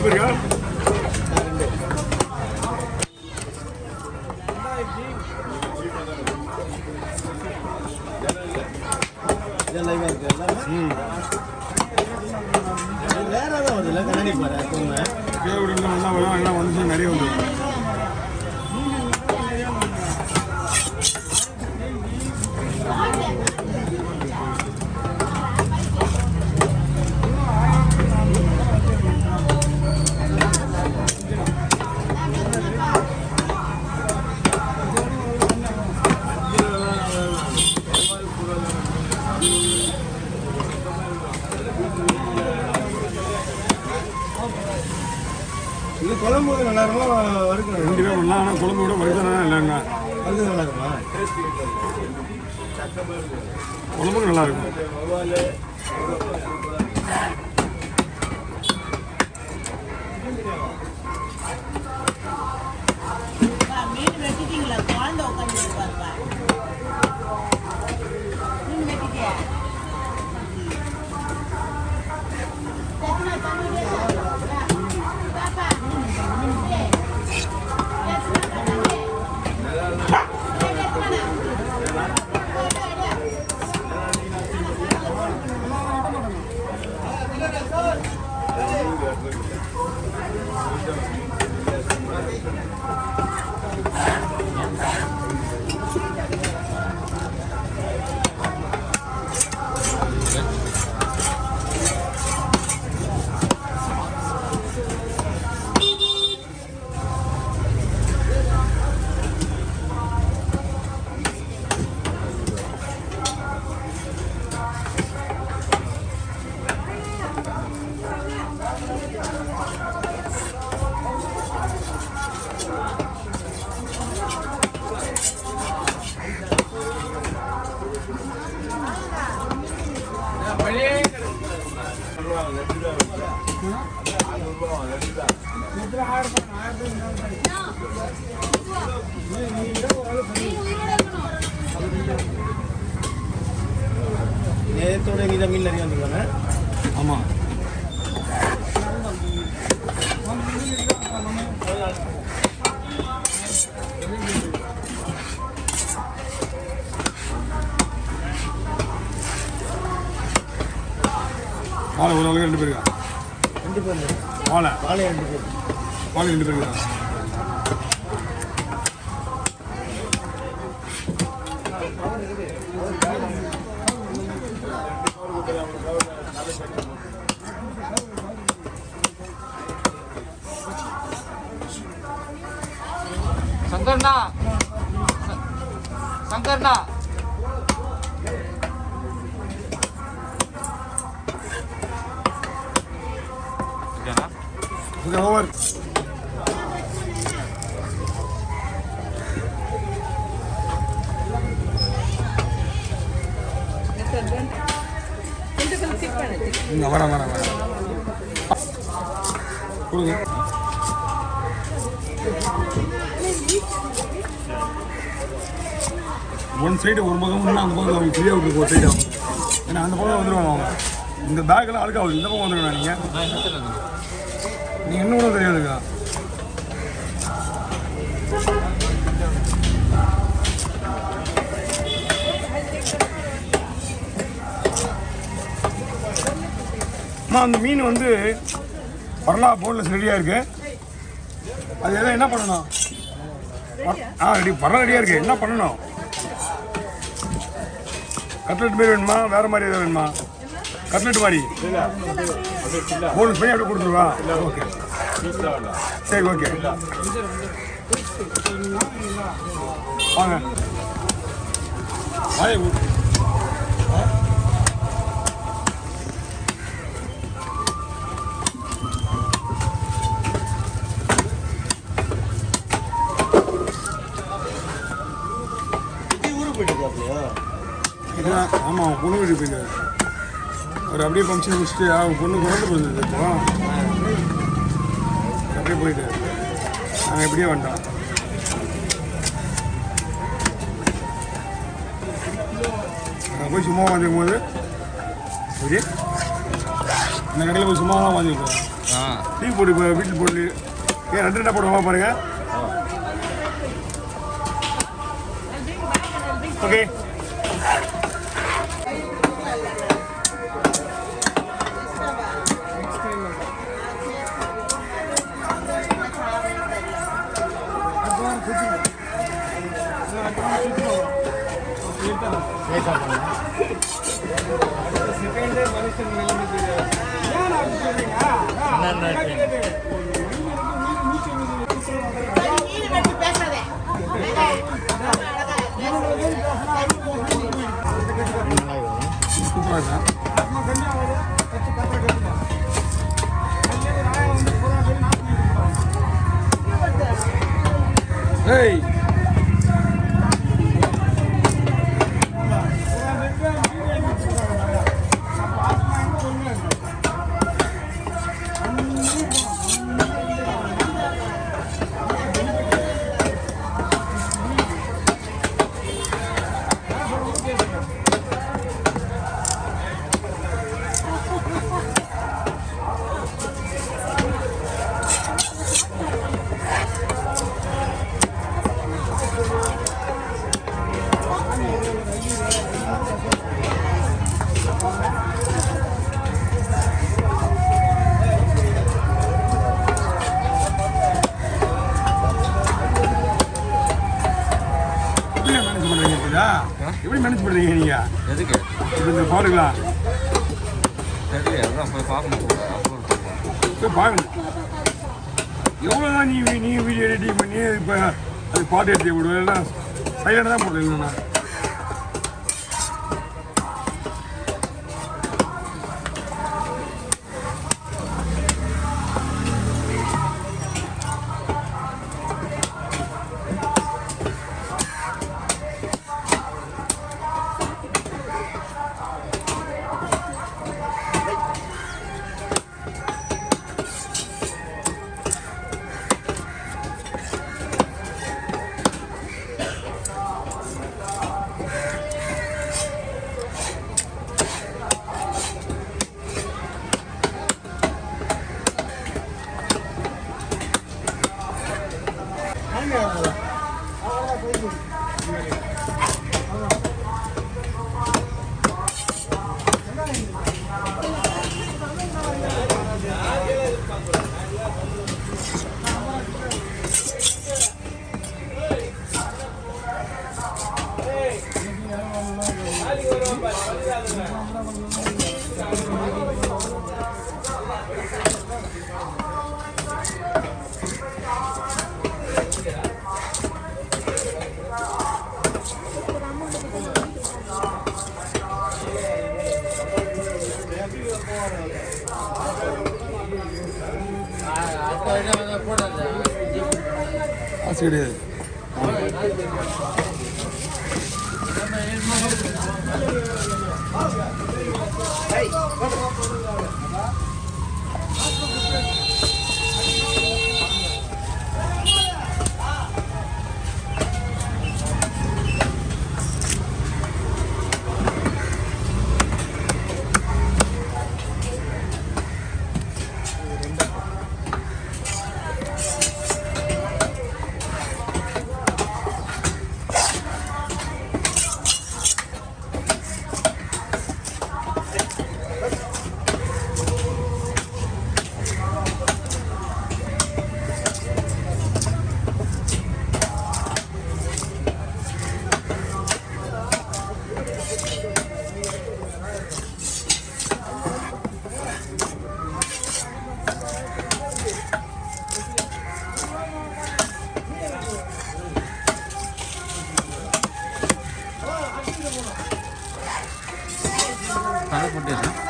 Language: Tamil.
2 பேருக்கா? எல்லாம் வந்து நிறைய வந்து இது குழம்பு நல்லா இருக்கும். வறுக்கணும் 2 பேர் பண்ணலாம். ஆனால் குழம்பு விட வறுக்கணும் இல்லைங்க. வறுக்க நல்லா இருக்குமா? குழம்புக்கு நல்லா இருக்கும். நேரத்தோட இங்கே மீன் நிறைய வந்துருக்காங்க. ஆமாம், வாழை ஒரு ஆளுக்கு 2 பேருக்கா? 2 பேர். வாழை 2 பேர். வாழை 2 பேருக்கா? சங்கர்னா சங்கர்னா ஓவர். வரேன் கொடுங்க. ஒன் சைடு ஒரு பக்கம் அந்த பக்கம் அவங்க ஃப்ரீயாக விட்டு ஒரு சைடு ஆகும். ஏன்னா அந்த பக்கம் வந்துடுவாங்க அவங்க. இந்த பேக்கெல்லாம் அழுக்காகுது. இந்த பக்கம் வந்துடுவேன். நீங்கள் இன்னும் கூட தெரியாதுக்கா. அம்மா அந்த மீன் வந்து பரலா போன்லெஸ் ரெடியாக இருக்குது. அது எதாவது என்ன பண்ணணும்? ரெடி பரலா ரெடியாக இருக்குது. என்ன பண்ணணும்? கட்லெட் மாரி வேணுமா? வேறு மாதிரி எதாவது வேணுமா? கட்லெட் மாதிரி போன்லெஸ் பண்ணி அப்படியே கொடுத்துருவா? ஓகே சரி ஓகே வாங்க. ஆமாம், பொண்ணு வீட்டுக்கு போயிருக்காரு. அவர் அப்படியே ஃபங்க்ஷன் முடிச்சுட்டு அவங்க பொண்ணு குழந்தை பிறந்தது. இப்போ அப்படியே போயிட்டு நாங்கள் எப்படியே வந்துட்டோம். நாங்கள் போய் சும்மா வந்துருக்கும் போது இந்த கடையில் போய் சும்மா தான் வாங்கி போகிறோம். டீ போட்டு இப்போ வீட்டில் போட்டு ஏன் 2 என்ன போடுவோமா பாருங்க. ஓகே hey எப்படி மேனேஜ் பண்ணுறீங்க நீங்கள்? எதுக்கு இப்போ இந்த பாருங்களா தெரியல, அதான் போய் பார்க்கணும். போய் பார்க்கணும். எவ்வளோதான் நீ வீடியோ எடிட்டிங் பண்ணி இப்போ அது பாட்டு எடுத்து விடுவேன்னா சைலண்டாக தான் போடுறீங்கண்ணா. காசு கிடையாது. தலை போட்டு